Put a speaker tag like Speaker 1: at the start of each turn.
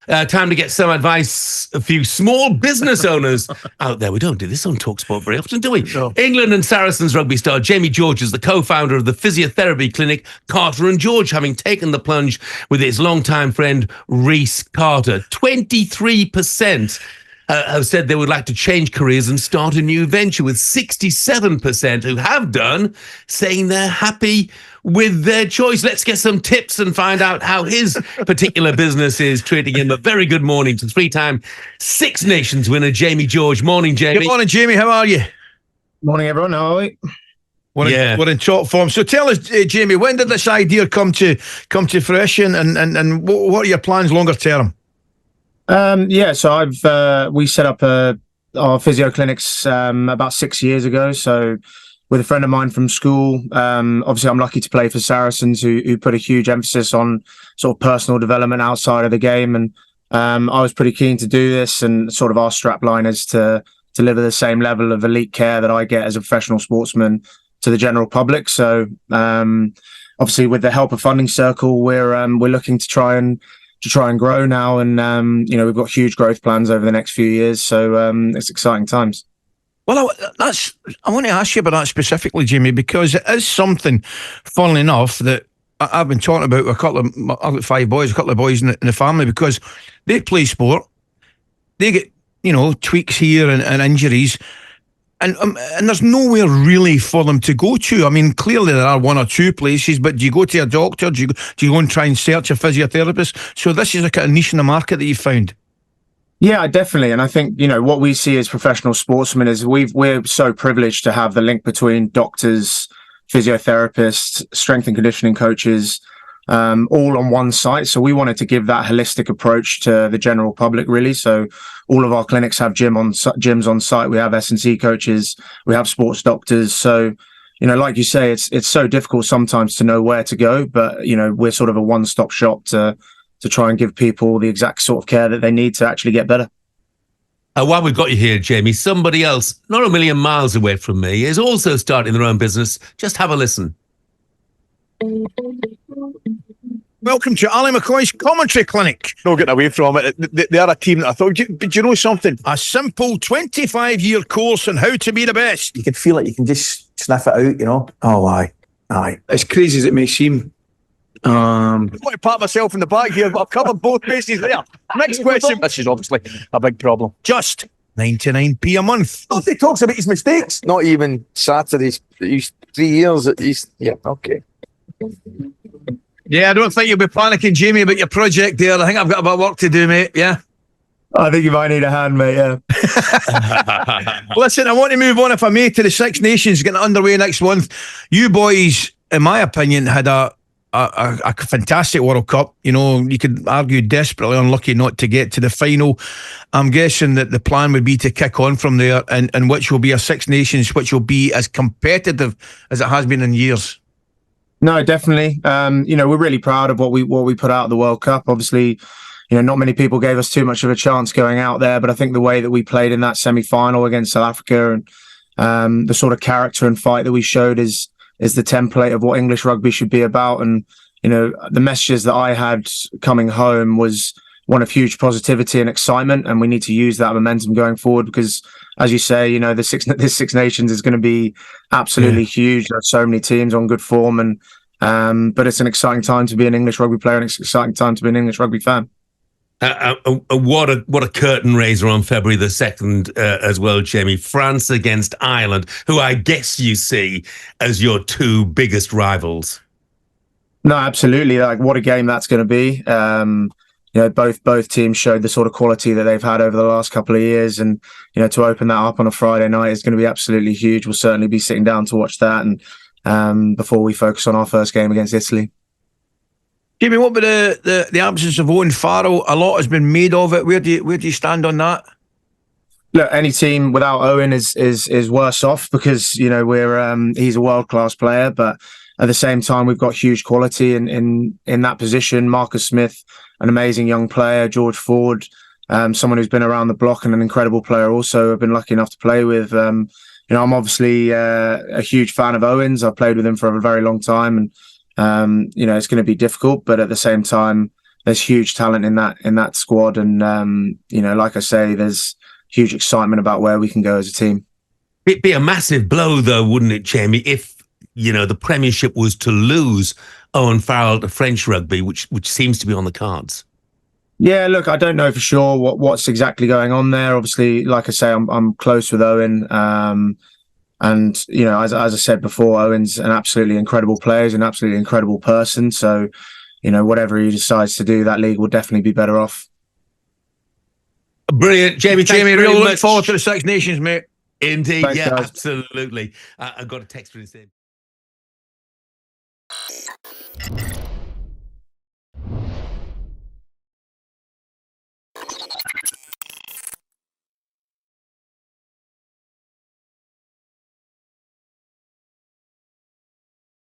Speaker 1: Time to get some advice. A few small business owners out there. We don't do this on talkSport very often, do we?
Speaker 2: No.
Speaker 1: England and Saracens rugby star Jamie George is the co-founder of the physiotherapy clinic Carter and George, having taken the plunge with his longtime friend Reece Carter. 23% have said they would like to change careers and start a new venture, with 67% who have done saying they're happy with their choice. Let's get some tips and find out how his particular business is treating him. A very good morning to three-time Six Nations winner Jamie George. Morning, Jamie.
Speaker 2: Good morning, Jamie. How are you?
Speaker 3: Morning, everyone. How are we?
Speaker 2: We're in top form. So tell us, Jamie, when did this idea come to fruition, and what are your plans longer term?
Speaker 3: So we set up our physio clinics about 6 years ago. So with a friend of mine from school, obviously I'm lucky to play for Saracens, who put a huge emphasis on sort of personal development outside of the game. And I was pretty keen to do this, and sort of our strap line is to deliver the same level of elite care that I get as a professional sportsman to the general public. So obviously with the help of Funding Circle, we're looking to try and grow now, and we've got huge growth plans over the next few years. So it's exciting times.
Speaker 2: Well, I want to ask you about that specifically, Jamie, because it is something, funnily enough, that I've been talking about with I've got 5 boys, a couple of boys in the family, because they play sport, they get tweaks here and injuries, and there's nowhere really for them to go to. I mean, clearly there are 1 or 2 places, but do you go to a doctor? Do you go and try and search a physiotherapist? So this is a kind of niche in the market that you found.
Speaker 3: Yeah, definitely. And I think, what we see as professional sportsmen is we're so privileged to have the link between doctors, physiotherapists, strength and conditioning coaches, all on one site. So we wanted to give that holistic approach to the general public, really. So all of our clinics have gyms on site. We have S&C coaches. We have sports doctors. So, like you say, it's so difficult sometimes to know where to go, but, we're sort of a one-stop shop to try and give people the exact sort of care that they need to actually get better.
Speaker 1: While we've got you here, Jamie, somebody else, not a million miles away from me, is also starting their own business. Just have a listen.
Speaker 2: Welcome to Ali McCoy's Commentary Clinic.
Speaker 4: No getting away from it. They are a team that I thought, but you know something?
Speaker 2: A simple 25-year course on how to be the best.
Speaker 4: You can feel it. You can just sniff it out, Oh, aye. As crazy as it may seem. I want to pat myself in the back here, but I've covered both bases there. Next question. This is obviously a big problem.
Speaker 2: Just 99p a month.
Speaker 4: Nobody talks about his mistakes. Not even Saturdays. He's 3 years at least. Yeah, okay.
Speaker 2: Yeah, I don't think you'll be panicking, Jamie, about your project there. I think I've got a bit of work to do, mate. Yeah.
Speaker 3: I think you might need a hand, mate. Yeah.
Speaker 2: Listen, I want to move on, if I may, to the Six Nations getting underway next month. You boys, in my opinion, had a fantastic World Cup. You could argue desperately unlucky not to get to the final. I'm guessing that the plan would be to kick on from there, and which will be a Six Nations which will be as competitive as it has been in years.
Speaker 3: No, definitely. We're really proud of what we put out at the World Cup. Obviously, not many people gave us too much of a chance going out there, but I think the way that we played in that semi-final against South Africa, and the sort of character and fight that we showed is the template of what English rugby should be about. And, the messages that I had coming home was one of huge positivity and excitement. And we need to use that momentum going forward, because, as you say, this Six Nations is going to be absolutely huge. There are so many teams on good form, but it's an exciting time to be an English rugby player, and it's an exciting time to be an English rugby fan.
Speaker 1: What a curtain raiser on February the 2nd as well, Jamie. France against Ireland, who I guess you see as your 2 biggest rivals.
Speaker 3: No, absolutely. Like, what a game that's going to be. Both teams showed the sort of quality that they've had over the last couple of years, and to open that up on a Friday night is going to be absolutely huge. We'll certainly be sitting down to watch that, and before we focus on our first game against Italy.
Speaker 2: Jamie, what about the absence of Owen Farrell? A lot has been made of it. Where do you stand on that?
Speaker 3: Look, any team without Owen is worse off, because he's a world-class player, but at the same time we've got huge quality in that position. Marcus Smith, an amazing young player. George Ford, someone who's been around the block and an incredible player also. I've been lucky enough to play with. I'm obviously a huge fan of Owen's. I've played with him for a very long time, and it's going to be difficult, but at the same time, there's huge talent in that squad, and you know, like I say, there's huge excitement about where we can go as a team.
Speaker 1: It'd be a massive blow, though, wouldn't it, Jamie, if, you know, the Premiership was to lose Owen Farrell to French rugby, which seems to be on the cards.
Speaker 3: Yeah, look, I don't know for sure what's exactly going on there. Obviously, like I say, I'm close with Owen, and you know, as I said before, Owen's an absolutely incredible player, he's an absolutely incredible person. So, you know, whatever he decides to do, that league will definitely be better off.
Speaker 1: Brilliant, Jamie.
Speaker 2: Jamie,
Speaker 1: Really
Speaker 2: really look
Speaker 1: much.
Speaker 2: forward to the Six Nations, mate.
Speaker 1: Indeed,
Speaker 3: Thanks,
Speaker 1: yeah,
Speaker 3: guys.
Speaker 1: absolutely. I got a text for this in.